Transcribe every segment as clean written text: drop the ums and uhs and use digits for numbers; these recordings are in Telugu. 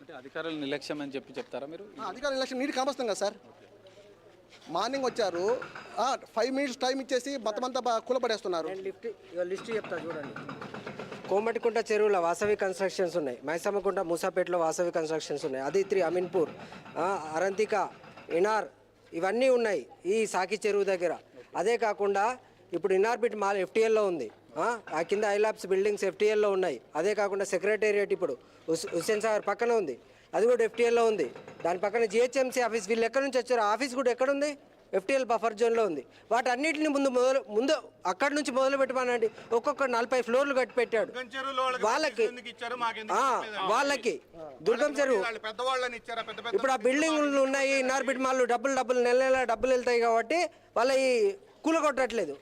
అంటే అధికారుల నిర్లక్ష్యం అని చెప్తారా మీరు? అధికారుల నిర్లక్ష్యం నీటి కామస్తాం కదా సార్. మార్నింగ్ వచ్చారు, 5 minutes టైం ఇచ్చేసి మొత్తం అంతా కూలపడేస్తున్నారు. లిస్ట్ చెప్తా చూడండి. కోమటికుంట చెరువులో వాసవి కన్స్ట్రక్షన్స్ ఉన్నాయి, మైసమ్మకుంట మూసాపేటలో వాసవి కన్స్ట్రక్షన్స్ ఉన్నాయి, అదిత్రి అమీన్పూర్, అరంతిక, ఇనార్ ఇవన్నీ ఉన్నాయి ఈ సాకి చెరువు దగ్గర. అదే కాకుండా ఇప్పుడు ఇనార్బిట్ మాల్ ఎఫ్టీఎల్లో ఉంది, ఆ కింద ఐలాబ్స్ బిల్డింగ్స్ ఎఫ్టీఎల్లో ఉన్నాయి. అదే కాకుండా సెక్రటేరియట్ ఇప్పుడు హుస్సేన్ సాగర్ పక్కన ఉంది, అది కూడా ఎఫ్టీఎల్లో ఉంది. దాని పక్కన జిహెచ్ఎంసీ ఆఫీస్, వీళ్ళు ఎక్కడి నుంచి వచ్చారు, ఆఫీస్ కూడా ఎక్కడుంది, ఎఫ్టీఎల్ బఫర్ జోన్లో ఉంది. వాటన్నిటిని ముందు అక్కడి నుంచి మొదలు పెట్టమనండి. ఒక్కొక్క 40 floors కట్టి పెట్టాడు వాళ్ళకి దుర్గం చెరువు. ఇప్పుడు ఆ బిల్డింగ్లు ఉన్నాయి, ఇనార్బిట్ మాల్ డబ్బులు నెల డబ్బులు వెళ్తాయి కాబట్టి వాళ్ళ ఈ కూలగొట్టట్లేదు.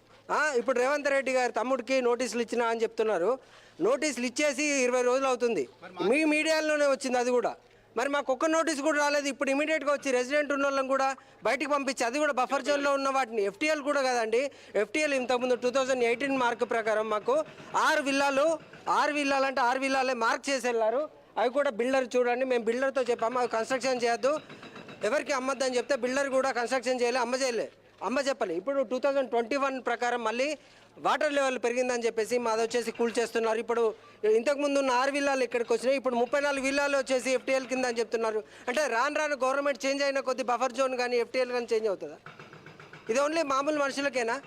ఇప్పుడు రేవంత్ రెడ్డి గారు తమ్ముడికి నోటీసులు ఇచ్చినా అని చెప్తున్నారు. నోటీసులు ఇచ్చేసి 20 రోజులు అవుతుంది, మీ మీడియాలోనే వచ్చింది అది కూడా. మరి మాకు ఒక్క నోటీస్ కూడా రాలేదు. ఇప్పుడు ఇమీడియట్గా వచ్చి రెసిడెంట్ ఉన్న వాళ్ళని కూడా బయటికి పంపించి, అది కూడా బఫర్ జోన్లో ఉన్న వాటిని, ఎఫ్టీఎల్ కూడా కదండి. ఎఫ్టీఎల్ ఇంతకుముందు 2018 మార్క్ ప్రకారం మాకు 6 విల్లాలు అంటే 6 విల్లాలే మార్క్ చేసి వెళ్ళారు. అవి కూడా బిల్డర్ చూడండి, మేము బిల్డర్తో చెప్పాము అవి కన్స్ట్రక్షన్ చేయొద్దు, ఎవరికి అమ్మద్దని చెప్తే బిల్డర్ కూడా కన్స్ట్రక్షన్ చేయలే, అమ్మ చెప్పలే. ఇప్పుడు 2021 ప్రకారం మళ్ళీ వాటర్ లెవెల్ పెరిగిందని చెప్పేసి మాది వచ్చేసి కూల్ చేస్తున్నారు. ఇప్పుడు ఇంతకుముందు ఉన్న 6 విల్లాలు ఇక్కడికి వచ్చినాయి, ఇప్పుడు 34 విల్లాలు వచ్చేసి ఎఫ్టీఎల్ కింద అని చెప్తున్నారు. అంటే రాను గవర్నమెంట్ చేంజ్ అయిన కొద్ది బఫర్ జోన్ కానీ ఎఫ్టీఎల్ కానీ చేంజ్ అవుతుందా? ఇది ఓన్లీ మామూలు మనుషులకేనా?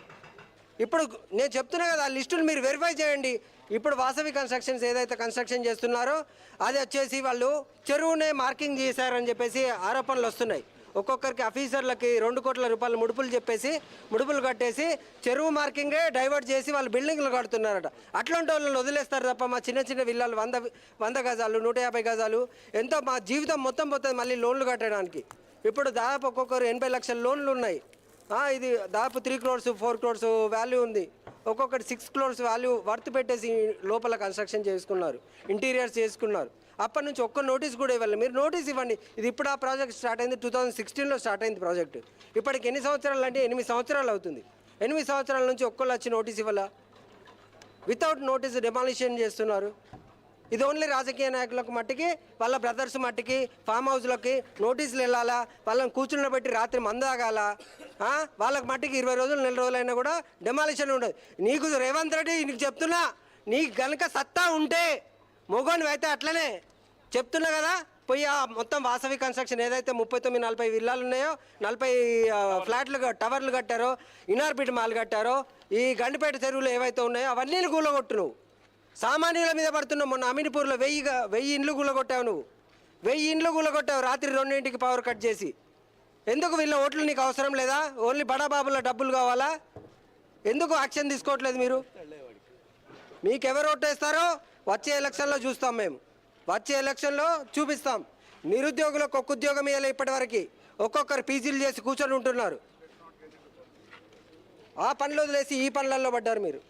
ఇప్పుడు నేను చెప్తున్నా కదా, ఆ లిస్టులు మీరు వెరిఫై చేయండి. ఇప్పుడు వాసవి కన్స్ట్రక్షన్స్ ఏదైతే కన్స్ట్రక్షన్ చేస్తున్నారో అది వచ్చేసి వాళ్ళు చెరువునే మార్కింగ్ చేశారని చెప్పేసి ఆరోపణలు వస్తున్నాయి. ఒక్కొక్కరికి ఆఫీసర్లకి 2 కోట్ల రూపాయలు ముడుపులు కట్టేసి చెరువు మార్కింగే డైవర్ట్ చేసి వాళ్ళు బిల్డింగ్లు కడుతున్నారట. అట్లాంటి వాళ్ళని వదిలేస్తారు తప్ప మా చిన్న విల్లాలు 100 గజాలు 150 గజాలు ఎంతో మా జీవితం మొత్తం పోతుంది మళ్ళీ లోన్లు కట్టడానికి. ఇప్పుడు దాదాపు ఒక్కొక్కరు 80 లక్షల లోన్లు ఉన్నాయి. ఇది దాదాపు 3 crores 4 crores వాల్యూ ఉంది. ఒక్కొక్కటి 6 crores వాల్యూ వర్త్ పెట్టేసి లోపల కన్స్ట్రక్షన్ చేసుకున్నారు, ఇంటీరియర్స్ చేసుకున్నారు. అప్పటి నుంచి ఒక్క నోటీస్ కూడా ఇవ్వాలి. మీరు నోటీస్ ఇవ్వండి. ఇది ఇప్పుడు ఆ ప్రాజెక్ట్ స్టార్ట్ అయింది, 2016లో స్టార్ట్ అయింది ప్రాజెక్ట్. ఇప్పటికి ఎన్ని సంవత్సరాలు అంటే 8 సంవత్సరాలు అవుతుంది. 8 సంవత్సరాల నుంచి ఒక్కళ్ళు వచ్చి నోటీస్ ఇవ్వాలా? వితౌట్ నోటీస్ డెమాలిషన్ చేస్తున్నారు. ఇది ఓన్లీ రాజకీయ నాయకులకు మట్టికి, వాళ్ళ బ్రదర్స్ మట్టికి, ఫామ్ హౌస్లకి నోటీసులు వెళ్ళాలా, వాళ్ళని కూర్చుని పెట్టి రాత్రి మందాగాల, వాళ్ళకి మట్టికి 20 రోజులు 4 రోజులైనా కూడా డెమాలిషన్ ఉండదు. నీకు రేవంత్ రెడ్డి నీకు చెప్తున్నా, నీకు గనక సత్తా ఉంటే మొగోని అయితే అట్లనే చెప్తున్నా కదా, పోయి మొత్తం వాసవి కన్స్ట్రక్షన్ ఏదైతే 39-40 విల్లాలు ఉన్నాయో, 40 ఫ్లాట్లు టవర్లు కట్టారో, ఇనార్బిట్ మాల్ కట్టారో, ఈ గండిపేట చెరువులు ఏవైతే ఉన్నాయో అవన్నీ కూలగొట్టు. నువ్వు సామాన్యుల మీద పడుతున్నావు. మొన్న అమీన్పూర్లో 1000 ఇండ్లు కూలగొట్టావు. నువ్వు 1000 ఇండ్లు కూలగొట్టావు రాత్రి 2ంటికి పవర్ కట్ చేసి. ఎందుకు వీళ్ళ ఓట్లు నీకు అవసరం లేదా? ఓన్లీ బడాబాబుల డబ్బులు కావాలా? ఎందుకు యాక్షన్ తీసుకోవట్లేదు మీరు? మీకెవరు ఓటేస్తారో వచ్చే ఎలక్షన్లో చూస్తాం. మేము వచ్చే ఎలక్షన్లో చూపిస్తాం. నిరుద్యోగులకు ఒక్క ఉద్యోగం ఇవ్వలే ఇప్పటివరకు. ఒక్కొక్కరు పీజీలు చేసి కూర్చొని ఉంటున్నారు. ఆ పనులు వదిలేసి ఈ పనులలో పడ్డారు మీరు.